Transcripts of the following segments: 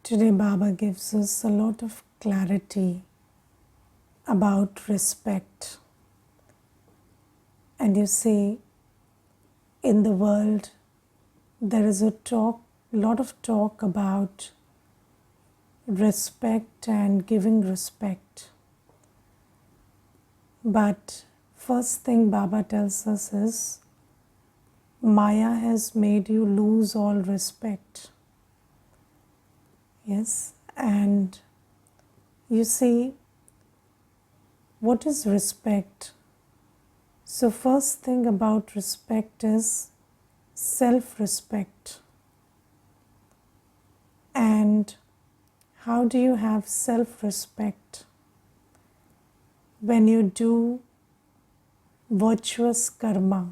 Today, Baba gives us a lot of clarity about respect. And you see, in the world, there is a lot of talk about respect and giving respect. But first thing Baba tells us is, Maya has made you lose all respect. Yes, and you see, what is respect? So first thing about respect is self-respect. And how do you have self-respect? When you do virtuous karma.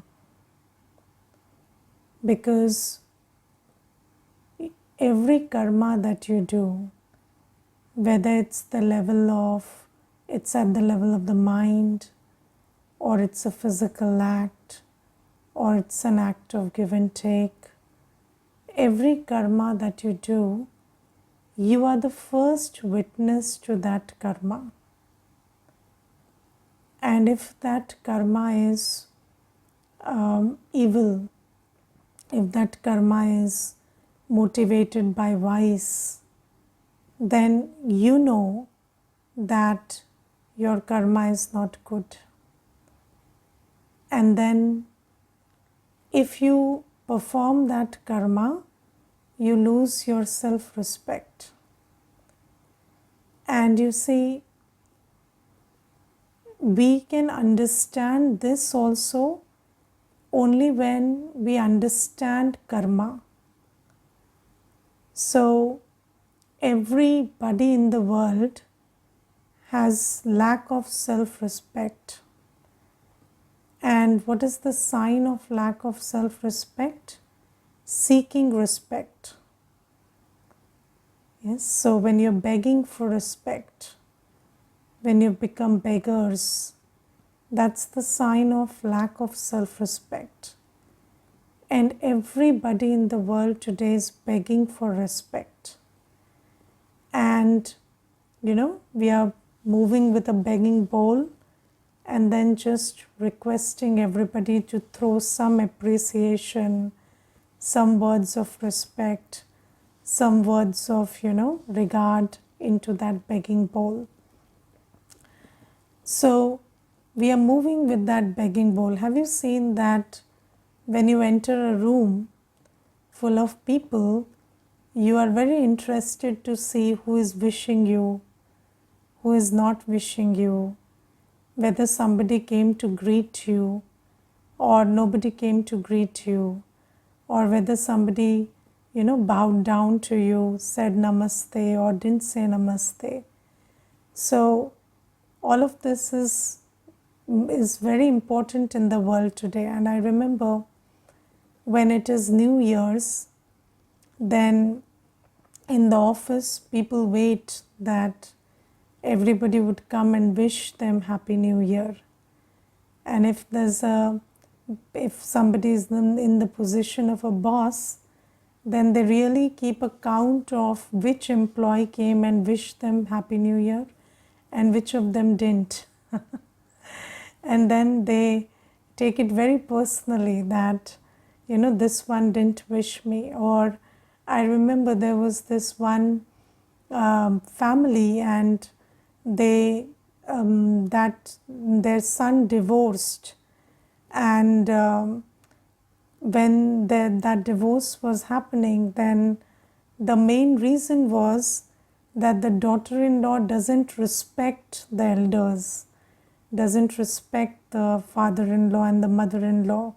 Because every karma that you do, whether it's at the level of the mind, or it's a physical act, or it's an act of give and take, every karma that you do, you are the first witness to that karma. And if that karma is evil, if that karma is motivated by vice, then you know that your karma is not good. And then if you perform that karma, you lose your self-respect. And you see, we can understand this also only when we understand karma. So everybody in the world has lack of self-respect. And what is the sign of lack of self-respect? Seeking respect. Yes, so when you're begging for respect, when you become beggars, that's the sign of lack of self-respect. And everybody in the world today is begging for respect. And, we are moving with a begging bowl and then just requesting everybody to throw some appreciation, some words of respect, some words of, regard into that begging bowl. So we are moving with that begging bowl. Have you seen that when you enter a room full of people, you are very interested to see who is wishing you, who is not wishing you, whether somebody came to greet you or nobody came to greet you, or whether somebody, bowed down to you, said namaste or didn't say namaste. So all of this is very important in the world today. And I remember when it is New Year's, then in the office people wait that everybody would come and wish them Happy New Year. And if somebody is in the position of a boss, then they really keep a count of which employee came and wished them Happy New Year and which of them didn't. And then they take it very personally that, this one didn't wish me. Or I remember there was this one family, and their son divorced, and when that divorce was happening, then the main reason was that the daughter-in-law doesn't respect the elders, doesn't respect the father-in-law and the mother-in-law.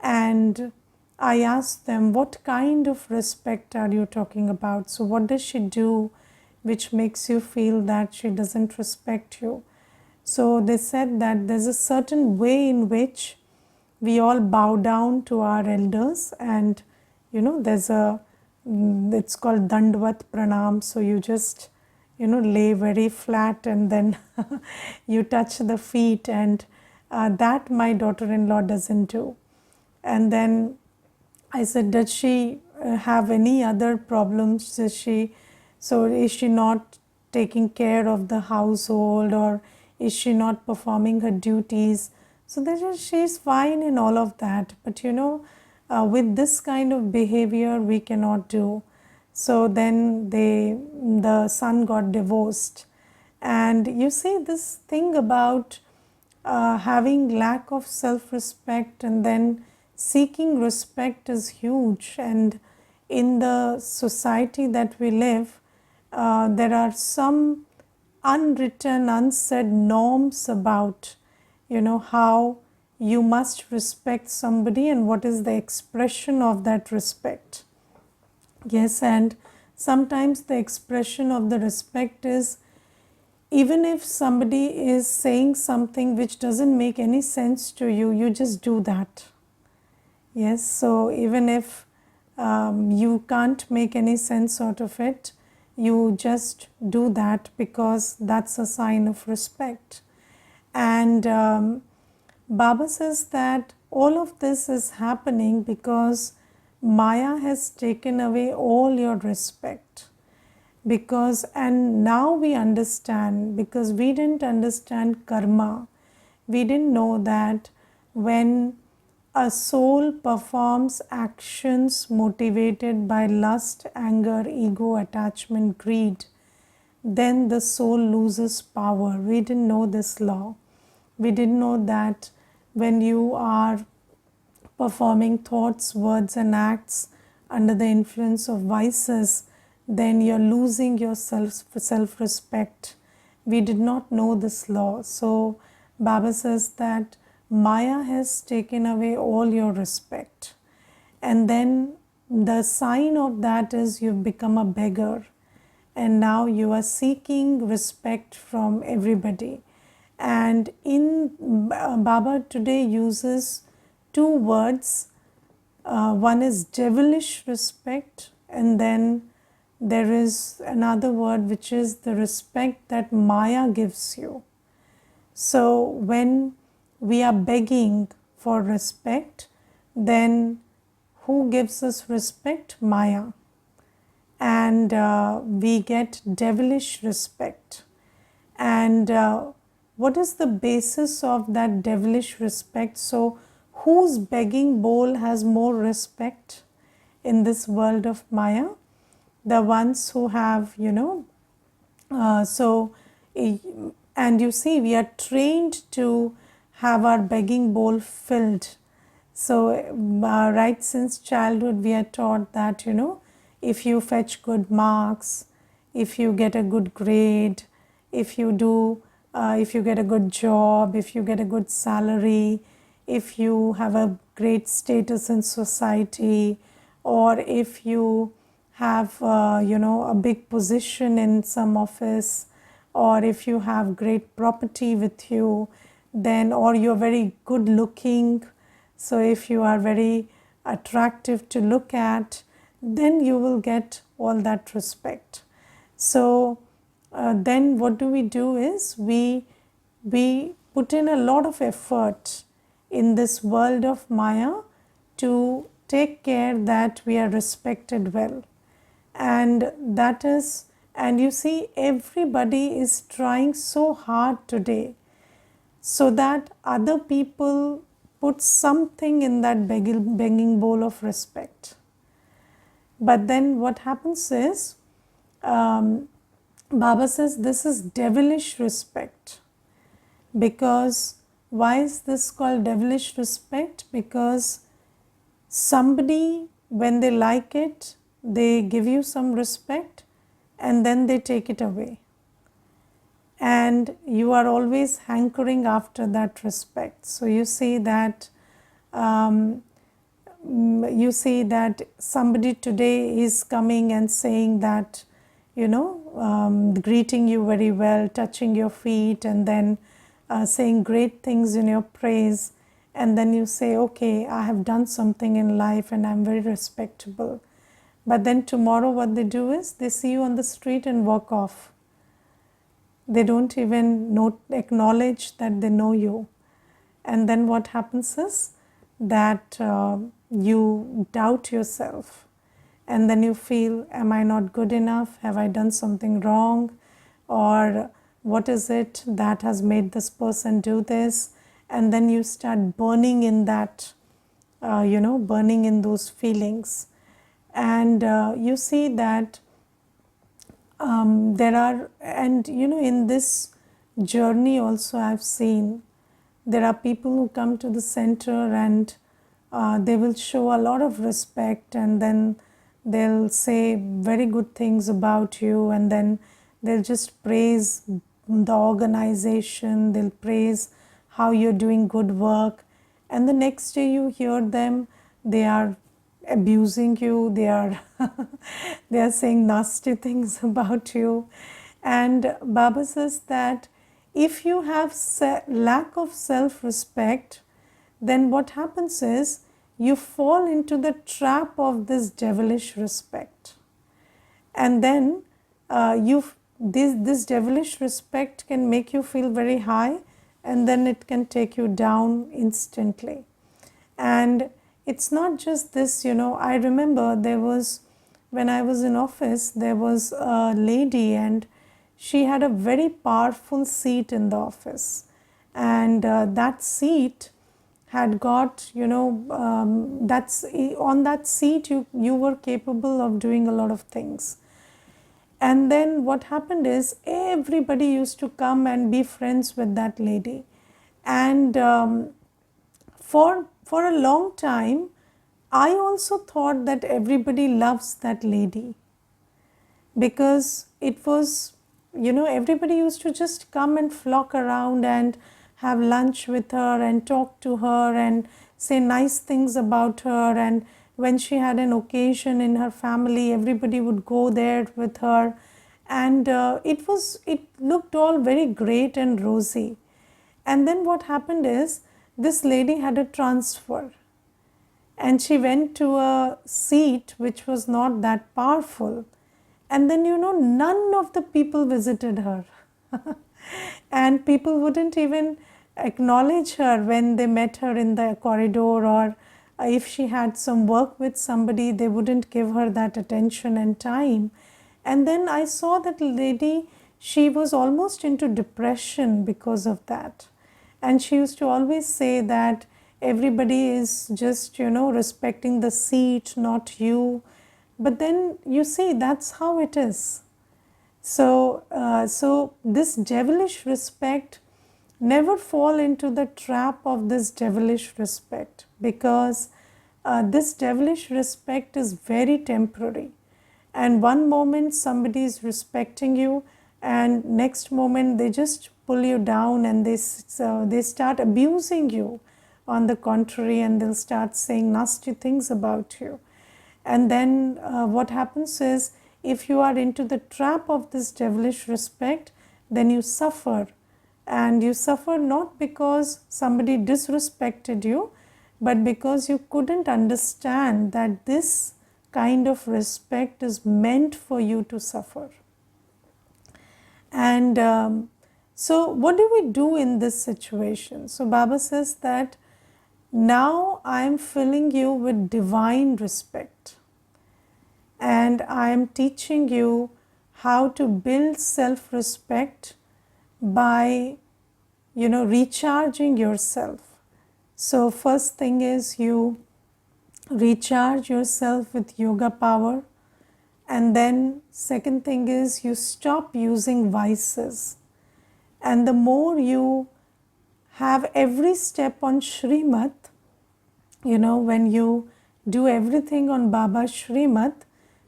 And I asked them, what kind of respect are you talking about? So what does she do which makes you feel that she doesn't respect you? So they said that there's a certain way in which we all bow down to our elders, and there's it's called Dandvat Pranam. So you just lay very flat and then you touch the feet, and that my daughter-in-law doesn't do. And then I said, does she have any other problems? Does she So is she not taking care of the household, or is she not performing her duties? So she's fine in all of that, but with this kind of behavior we cannot do. So then the son got divorced. And you see, this thing about having lack of self-respect and then seeking respect is huge. And in the society that we live, there are some unwritten, unsaid norms about how you must respect somebody and what is the expression of that respect. Yes, and sometimes the expression of the respect is, even if somebody is saying something which doesn't make any sense to you, you just do that. Yes, so even if you can't make any sense out of it, you just do that because that's a sign of respect. And Baba says that all of this is happening because Maya has taken away all your respect. And now we understand, because we didn't understand karma. We didn't know that when a soul performs actions motivated by lust, anger, ego, attachment, greed, then the soul loses power. We didn't know this law. We didn't know that when you are performing thoughts, words, and acts under the influence of vices, then you're losing your self-respect. We did not know this law. So Baba says that Maya has taken away all your respect. And then the sign of that is you've become a beggar. And now you are seeking respect from everybody. And Baba today uses two words. One is devilish respect, and then there is another word which is the respect that Maya gives you. So when we are begging for respect, then who gives us respect? Maya. And we get devilish respect. And what is the basis of that devilish respect? So whose begging bowl has more respect in this world of Maya? The ones who have, and you see, we are trained to have our begging bowl filled. So right since childhood we are taught that, if you fetch good marks, if you get a good grade, if you get a good job, if you get a good salary, if you have a great status in society, or if you have a big position in some office, or if you have great property with you, then, or you're very good looking, so if you are very attractive to look at, then you will get all that respect. So then what do is we put in a lot of effort in this world of Maya to take care that we are respected well. And that is, and you see, everybody is trying so hard today so that other people put something in that begging bowl of respect. But then what happens is, Baba says this is devilish respect. Because why is this called devilish respect? Because somebody, when they like it, they give you some respect and then they take it away. And you are always hankering after that respect. So you see that somebody today is coming and saying that, greeting you very well, touching your feet, and then saying great things in your praise. And then you say, okay, I have done something in life and I'm very respectable. But then tomorrow what they do is they see you on the street and walk off. They don't even acknowledge that they know you. And then what happens is that you doubt yourself. and then you feel, am I not good enough? Have I done something wrong? Or what is it that has made this person do this? And then you start burning in that, burning in those feelings. And you see that there are, and in this journey also I've seen there are people who come to the center and they will show a lot of respect, and then they'll say very good things about you, and then they'll just praise the organization, they'll praise how you're doing good work, and the next day you hear them, they are abusing you, they are they are saying nasty things about you. And Baba says that if you have lack of self-respect, then what happens is you fall into the trap of this devilish respect. And then this devilish respect can make you feel very high, and then it can take you down instantly. And it's not just this, I remember there was, when I was in office, there was a lady and she had a very powerful seat in the office. And that seat had got, that's on that seat you were capable of doing a lot of things. And then what happened is everybody used to come and be friends with that lady. And for a long time, I also thought that everybody loves that lady, because it was, everybody used to just come and flock around and have lunch with her and talk to her and say nice things about her. And when she had an occasion in her family, everybody would go there with her. And it looked all very great and rosy. And then what happened is, this lady had a transfer and she went to a seat which was not that powerful. And then, none of the people visited her. And people wouldn't even acknowledge her when they met her in the corridor, or if she had some work with somebody, they wouldn't give her that attention and time. And then I saw that lady, she was almost into depression because of that. And she used to always say that everybody is just, respecting the seat, not you. But then you see, that's how it is. So, this devilish respect, never fall into the trap of this devilish respect, because this devilish respect is very temporary. And one moment somebody is respecting you, and next moment they just pull you down and they start abusing you on the contrary, and they'll start saying nasty things about you. And then what happens is, if you are into the trap of this devilish respect, then you suffer. And you suffer not because somebody disrespected you, but because you couldn't understand that this kind of respect is meant for you to suffer. And so what do we do in this situation? So Baba says that now I am filling you with divine respect, and I am teaching you how to build self-respect by, recharging yourself. So first thing is, you recharge yourself with yoga power. And then second thing is, you stop using vices. And the more you have every step on Shrimat, when you do everything on Baba's Shrimat,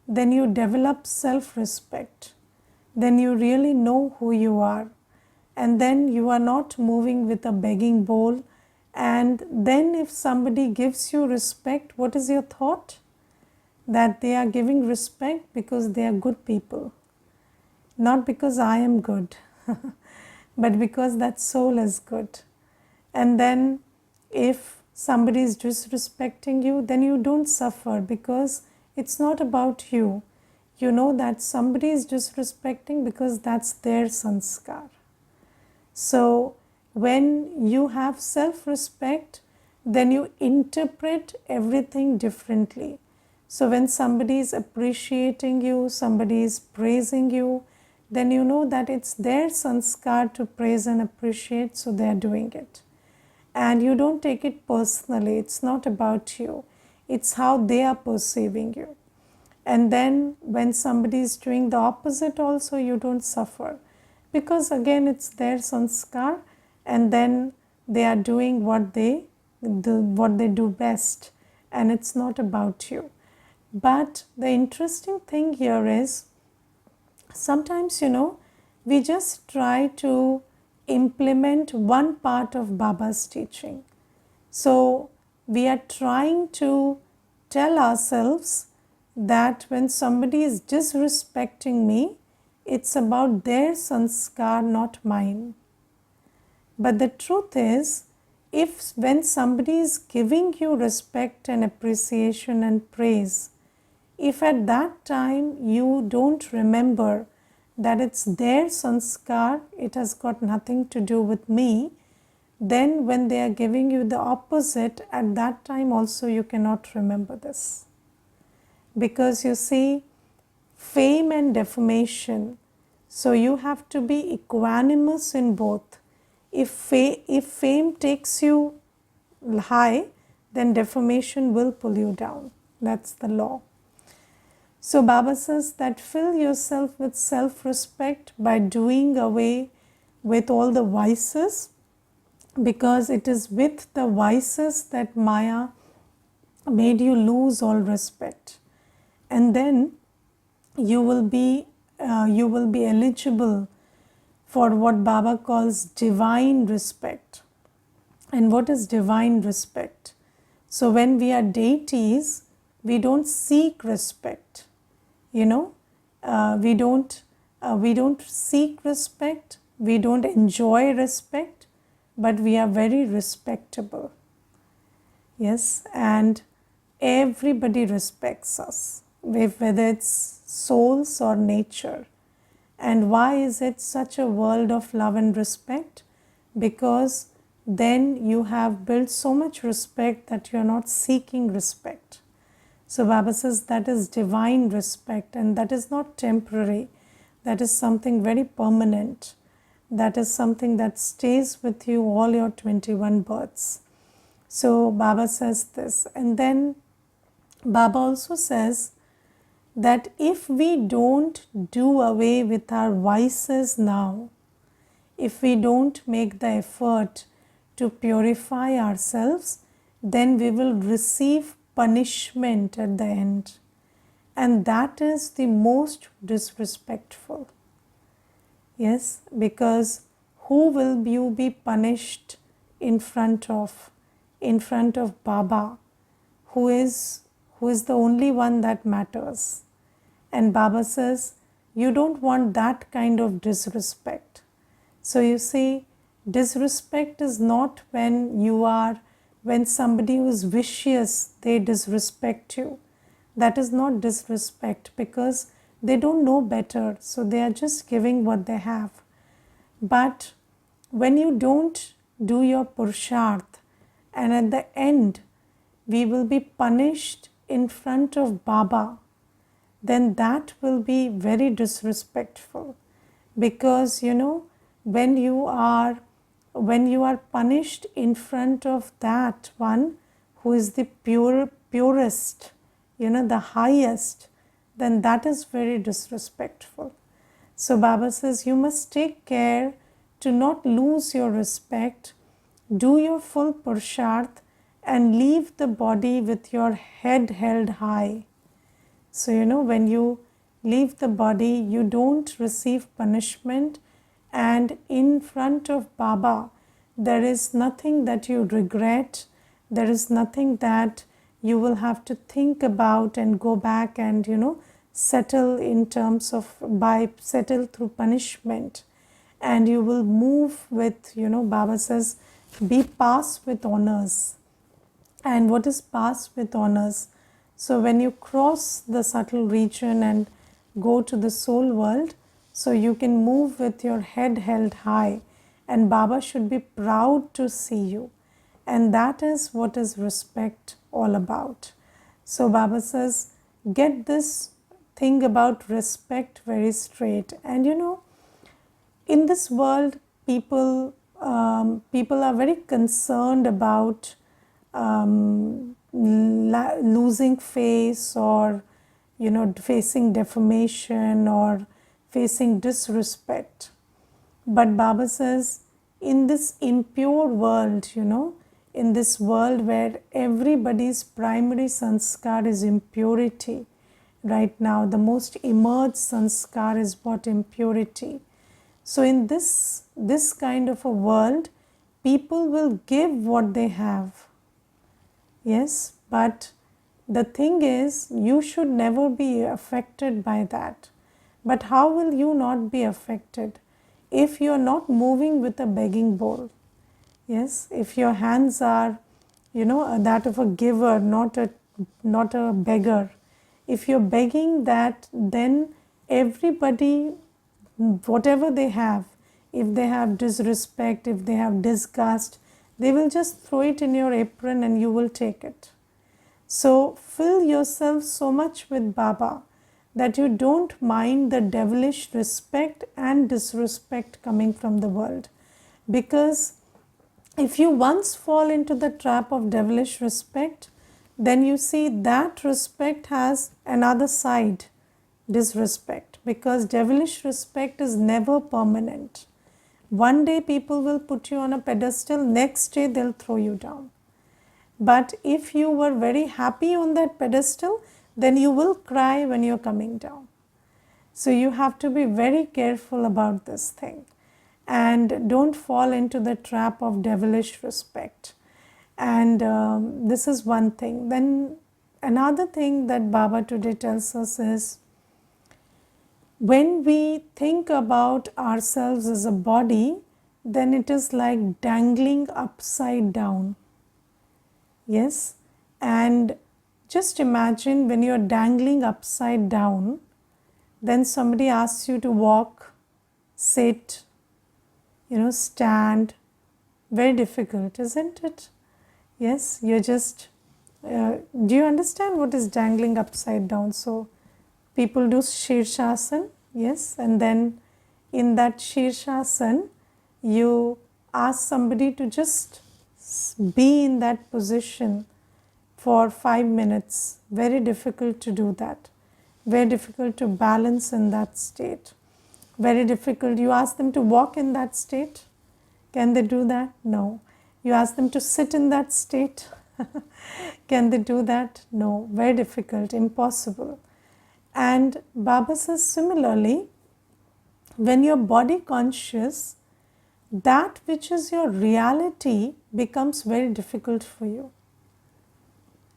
then you develop self-respect. Then you really know who you are. And then you are not moving with a begging bowl. And then if somebody gives you respect, what is your thought? That they are giving respect because they are good people. Not because I am good, but because that soul is good. And then if somebody is disrespecting you, then you don't suffer, because it's not about you. You know that somebody is disrespecting because that's their sanskar. So when you have self-respect, then you interpret everything differently. So when somebody is appreciating you, somebody is praising you, then you know that it's their sanskar to praise and appreciate, so they are doing it. And you don't take it personally, it's not about you, it's how they are perceiving you. And then when somebody is doing the opposite also, you don't suffer, because again it's their sanskar, and then they are doing what they do best, and it's not about you. But the interesting thing here is, sometimes we just try to implement one part of Baba's teaching. So we are trying to tell ourselves that when somebody is disrespecting me, it's about their sanskar, not mine. But the truth is, if when somebody is giving you respect and appreciation and praise, if at that time you don't remember that it's their sanskar, it has got nothing to do with me, then when they are giving you the opposite, at that time also you cannot remember this. Because you see, fame and defamation, so you have to be equanimous in both. If fame takes you high, then defamation will pull you down. That's the law. So Baba says that fill yourself with self-respect by doing away with all the vices, because it is with the vices that Maya made you lose all respect. And then you will be eligible for what Baba calls divine respect. And what is divine respect? So when we are deities, we don't seek respect. We don't seek respect, we don't enjoy respect, but we are very respectable. Yes, and everybody respects us, whether it's souls or nature. And why is it such a world of love and respect? Because then you have built so much respect that you are not seeking respect. So Baba says that is divine respect, and that is not temporary. That is something very permanent. That is something that stays with you all your 21 births. So Baba says this. And then Baba also says that if we don't do away with our vices now, if we don't make the effort to purify ourselves, then we will receive punishment at the end. And that is the most disrespectful. Yes, because who will you be punished in front of? In front of Baba, who is the only one that matters. And Baba says, you don't want that kind of disrespect. So you see, disrespect is not when somebody who is vicious, they disrespect you. That is not disrespect, because they don't know better, so they are just giving what they have. But when you don't do your purusharth, and at the end we will be punished in front of Baba, then that will be very disrespectful. Because when you are punished in front of that one who is the purest, the highest, then that is very disrespectful. So Baba says you must take care to not lose your respect, do your full purusharth, and leave the body with your head held high. So when you leave the body, you don't receive punishment, and in front of Baba there is nothing that you regret, there is nothing that you will have to think about and go back and settle in terms of settle through punishment. And you will move with, Baba says, be pass with honors. And what is pass with honors? So when you cross the subtle region and go to the soul world, so you can move with your head held high, and Baba should be proud to see you. And that is what is respect all about. So Baba says, get this thing about respect very straight. And in this world, people are very concerned about losing face, or facing defamation or facing disrespect. But Baba says, in this impure world, in this world where everybody's primary sanskar is impurity, right now the most emerged sanskar is what? Impurity. So in this kind of a world, people will give what they have. Yes, but the thing is, you should never be affected by that. But how will you not be affected? If you are not moving with a begging bowl. Yes, if your hands are, that of a giver, not a beggar. If you're begging that, then everybody, whatever they have, if they have disrespect, if they have disgust, they will just throw it in your apron and you will take it. So fill yourself so much with Baba that you don't mind the devilish respect and disrespect coming from the world. Because if you once fall into the trap of devilish respect, then you see that respect has another side, disrespect, because devilish respect is never permanent. One day people will put you on a pedestal, next day they'll throw you down. But if you were very happy on that pedestal, then you will cry when you're coming down. So you have to be very careful about this thing and don't fall into the trap of devilish respect. And this is one thing. Then another thing that Baba today tells us is, when we think about ourselves as a body, then it is like dangling upside down. Yes, and just imagine when you're dangling upside down, then somebody asks you to walk, sit, stand. Very difficult, isn't it? Yes, you're just, do you understand what is dangling upside down? So people do Shirshasana, yes, and then in that Shirshasana, you ask somebody to just be in that position for 5 minutes. Very difficult to do that. Very difficult to balance in that state. Very difficult. You ask them to walk in that state. Can they do that? No. You ask them to sit in that state. Can they do that? No. Very difficult. Impossible. And Baba says similarly, when you're body conscious, that which is your reality becomes very difficult for you.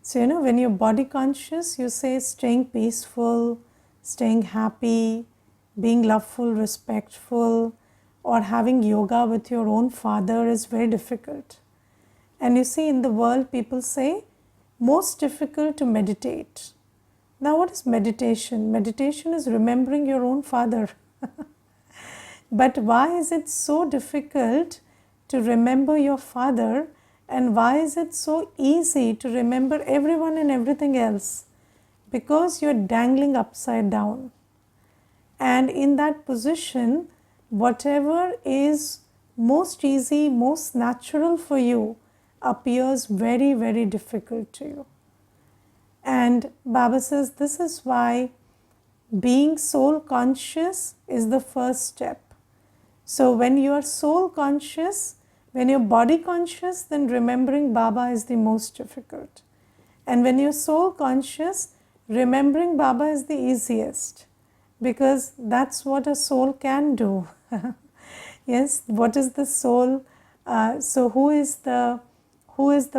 So, when you're body conscious, you say staying peaceful, staying happy, being loveful, respectful, or having yoga with your own father is very difficult. And you see, in the world, people say, most difficult to meditate. Now, what is meditation? Meditation is remembering your own father. But why is it so difficult to remember your father, and why is it so easy to remember everyone and everything else? Because you're dangling upside down. And in that position, whatever is most easy, most natural for you appears very, very difficult to you. And Baba says this is why being soul conscious is the first step. So when you are soul conscious, when you're body conscious, then remembering Baba is the most difficult. And when you're soul conscious, remembering Baba is the easiest, because that's what a soul can do. Yes, what is the soul? So who is the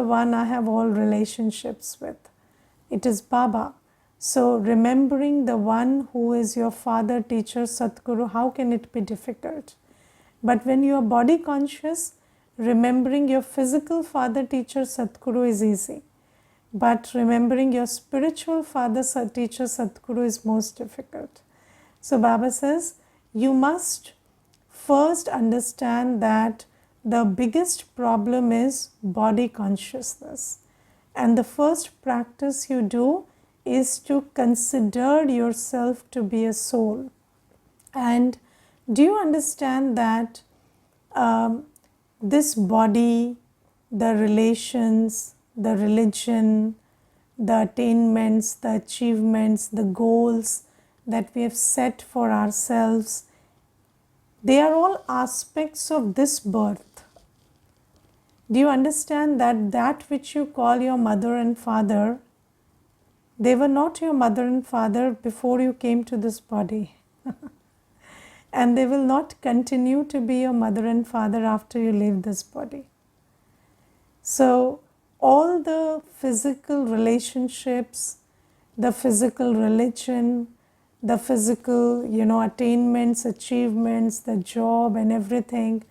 one I have all relationships with? It is Baba. So remembering the one who is your father, teacher, Satguru, how can it be difficult? But when you are body conscious, remembering your physical father, teacher, Satguru is easy. But remembering your spiritual father, teacher, Satguru is most difficult. So Baba says, you must first understand that the biggest problem is body consciousness. And the first practice you do is to consider yourself to be a soul. And do you understand that this body, the relations, the religion, the attainments, the achievements, the goals that we have set for ourselves, they are all aspects of this birth. Do you understand that that which you call your mother and father, they were not your mother and father before you came to this body. And they will not continue to be your mother and father after you leave this body. So all the physical relationships, the physical religion, the physical, attainments, achievements, the job and everything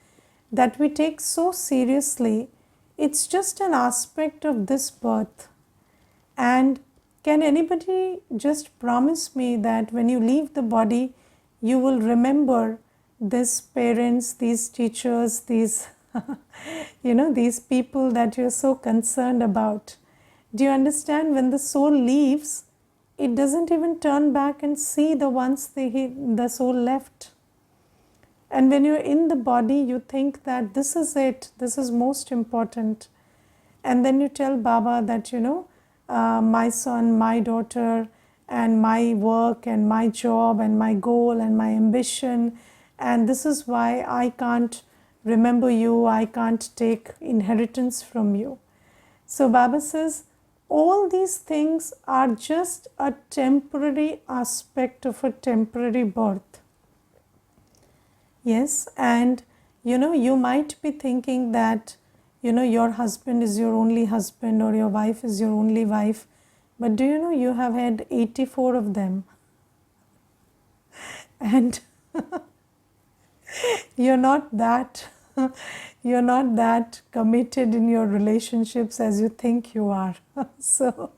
that we take so seriously, it's just an aspect of this birth. And can anybody just promise me that when you leave the body, you will remember these parents, these teachers, these these people that you're so concerned about? Do you understand, when the soul leaves, it doesn't even turn back and see the ones the soul left. And when you're in the body, you think that this is it, this is most important. And then you tell Baba that, my son, my daughter, and my work, and my job, and my goal, and my ambition, and this is why I can't remember you, I can't take inheritance from you. So Baba says, all these things are just a temporary aspect of a temporary birth. Yes, and you might be thinking that, your husband is your only husband or your wife is your only wife. But do you know you have had 84 of them? And you're not that committed in your relationships as you think you are. So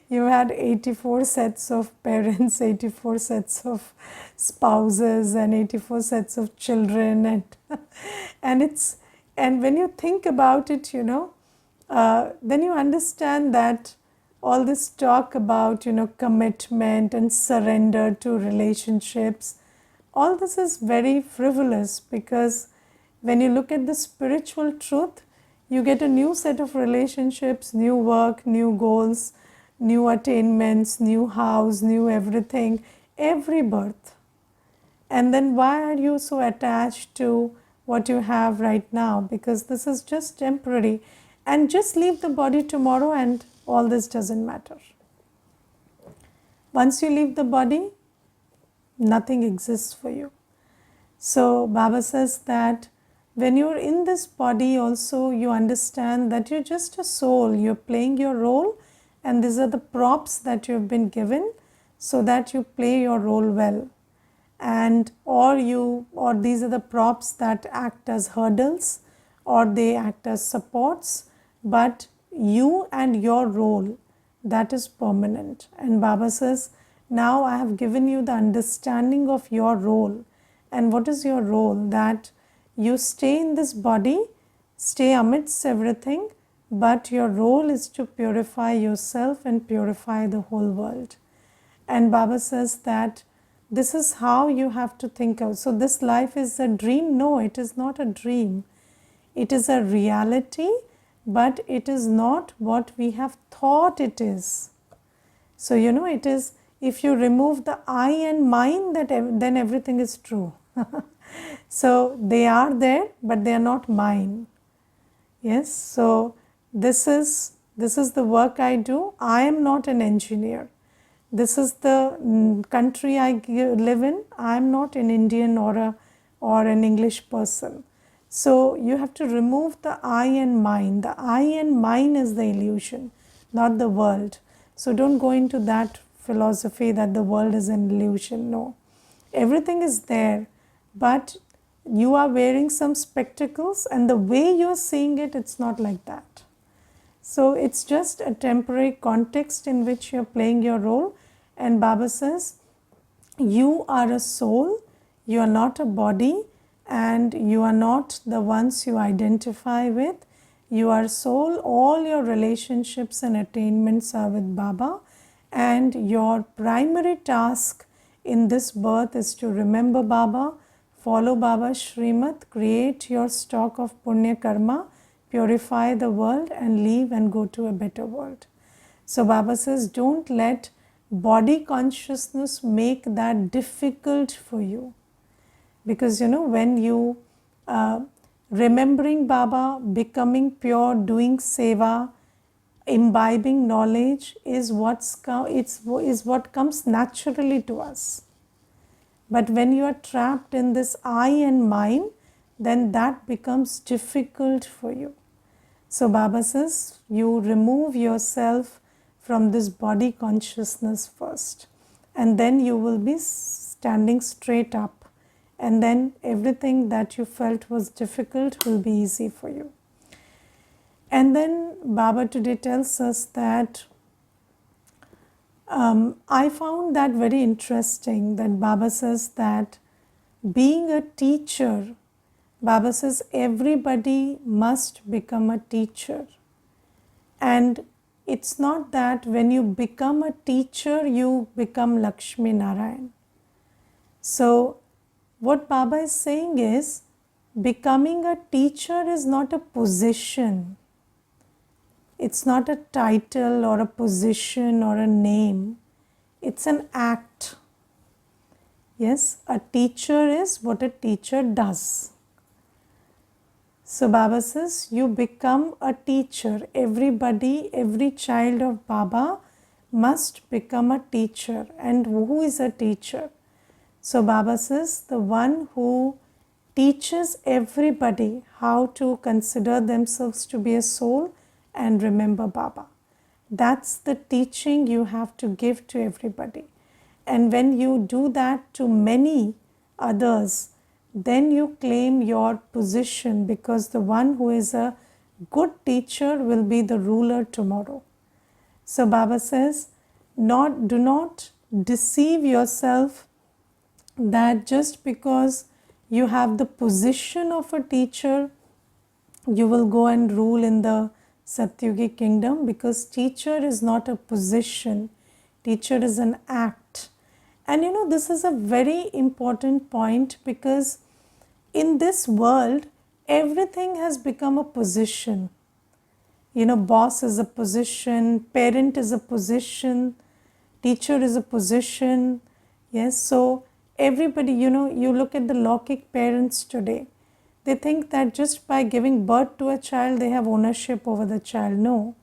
you had 84 sets of parents, 84 sets of spouses, and 84 sets of children, and when you think about it, then you understand that all this talk about, commitment and surrender to relationships, all this is very frivolous, because when you look at the spiritual truth, you get a new set of relationships, new work, new goals, new attainments, new house, new everything, every birth. And then why are you so attached to what you have right now? Because this is just temporary. And just leave the body tomorrow and all this doesn't matter. Once you leave the body, nothing exists for you. So Baba says that when you're in this body also, you understand that you're just a soul, you're playing your role, and these are the props that you've been given so that you play your role well. And or these are the props that act as hurdles, or they act as supports, but you and your role, that is permanent. And Baba says, now I have given you the understanding of your role. And what is your role? That you stay in this body, stay amidst everything, but your role is to purify yourself and purify the whole world. And Baba says that this is how you have to think of. So this life is a dream? No, it is not a dream. It is a reality, but it is not what we have thought it is. So it is, if you remove the I and mine, then everything is true. So they are there, but they are not mine. Yes, so this is the work I do. I am not an engineer. This is the country I live in. I am not an Indian or an English person. So you have to remove the I and mine. The I and mine is the illusion, not the world. So don't go into that philosophy that the world is an illusion. No, everything is there, but you are wearing some spectacles, and the way you are seeing it, it's not like that. So it's just a temporary context in which you're playing your role. And Baba says, you are a soul, you are not a body, and you are not the ones you identify with. You are soul, all your relationships and attainments are with Baba, and your primary task in this birth is to remember Baba, follow Baba's Shrimat, create your stock of Punya Karma, purify the world and leave and go to a better world. So Baba says, don't let body consciousness make that difficult for you. Because when you remembering Baba, becoming pure, doing seva, imbibing knowledge is what comes naturally to us. But when you are trapped in this I and mine, then that becomes difficult for you. So Baba says, you remove yourself from this body consciousness first, and then you will be standing straight up, and then everything that you felt was difficult will be easy for you. And then Baba today tells us that I found that very interesting, that Baba says that being a teacher, Baba says everybody must become a teacher. And it's not that when you become a teacher, you become Lakshmi Narayan. So what Baba is saying is, becoming a teacher is not a position. It's not a title or a position or a name. It's an act. Yes, a teacher is what a teacher does. So Baba says, you become a teacher. Everybody, every child of Baba must become a teacher. And who is a teacher? So Baba says, the one who teaches everybody how to consider themselves to be a soul and remember Baba. That's the teaching you have to give to everybody. And when you do that to many others, then you claim your position, because the one who is a good teacher will be the ruler tomorrow. So Baba says, do not deceive yourself that just because you have the position of a teacher, you will go and rule in the Satyugi kingdom, because teacher is not a position, teacher is an act. And this is a very important point, because in this world, everything has become a position. Boss is a position, parent is a position, teacher is a position. Yes, so everybody, you look at the Lokik parents today. They think that just by giving birth to a child, they have ownership over the child. No.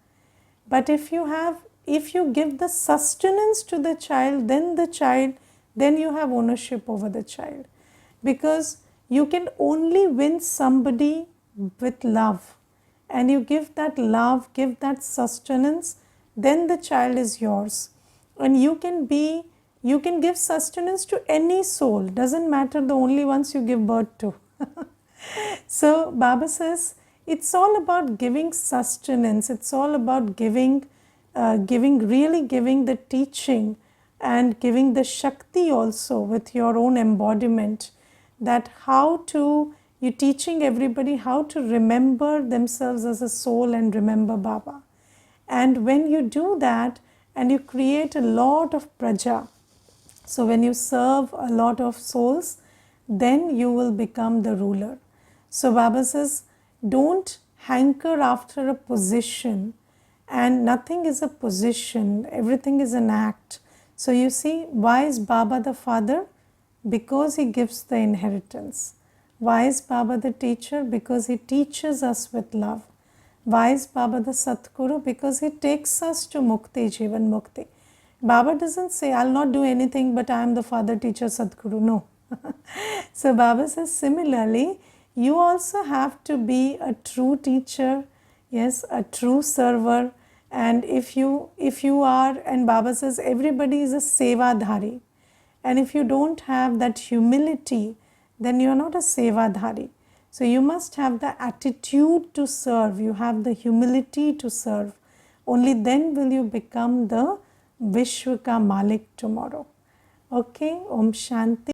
But if you give the sustenance to the child, then you have ownership over the child. Because you can only win somebody with love. And you give that love, give that sustenance, then the child is yours. And you can give sustenance to any soul. Doesn't matter the only ones you give birth to. So Baba says, it's all about giving sustenance. It's all about giving the teaching and giving the Shakti also with your own embodiment. That you're teaching everybody how to remember themselves as a soul and remember Baba. And when you do that and you create a lot of praja, so when you serve a lot of souls, then you will become the ruler. So Baba says, don't hanker after a position, and nothing is a position, everything is an act. So you see, why is Baba the father? Because he gives the inheritance. Why is Baba the teacher? Because he teaches us with love. Why is Baba the Satguru? Because he takes us to Mukti, Jivan Mukti. Baba doesn't say, I'll not do anything, but I am the father, teacher, Sadguru. No. So Baba says, similarly, you also have to be a true teacher, yes, a true server. And if you are, and Baba says, everybody is a sevadhari. And if you don't have that humility, then you are not a sevadhari. So you must have the attitude to serve. You have the humility to serve. Only then will you become the Vishwa ka Malik tomorrow. Okay, Om Shanti.